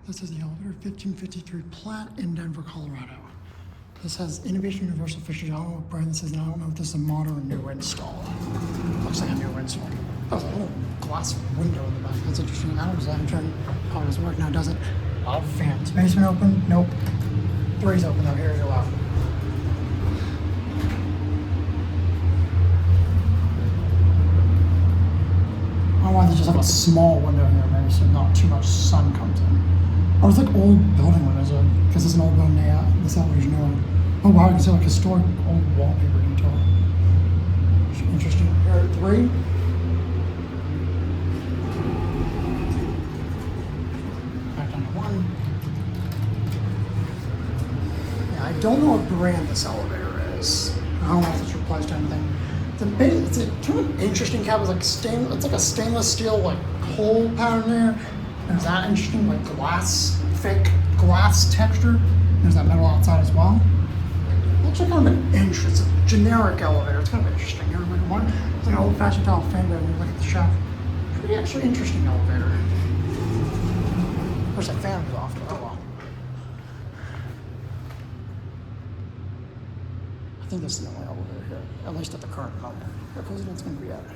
This is the elevator, 1553 Platte in Denver, Colorado. This has Innovation Universal Features. I don't know what brand this is, and I don't know if this is a modern or new install. Looks like a new install. There's a little glass window in the back. That's interesting. I don't know. I'm trying. Oh, it doesn't work now, does it? A lot of fans. Basement open? Nope. 3's open though. Here we go out. I don't know why they just have a small window here, maybe so not too much sun comes in. Oh, it's like old building windows, because it's an old building layout. This elevator's new. Oh wow, you can see like historic old wallpaper detail. Interesting. Here at 3. Back down to 1. Yeah, I don't know what brand this elevator is. I don't know if it's replaced anything. It's a kind of interesting cab. It's like a stainless steel like hole pattern there. There's that interesting like glass, fake glass texture. There's that metal outside as well. Actually kind of an interesting, it's a generic elevator. It's kind of interesting. You know, like one, it's like an old-fashioned style fan bed. You look at the shaft. Pretty actually interesting elevator. Of course, that fan was off. Oh well. I think this is the only elevator here, at least at the current moment. The president's going to be at it.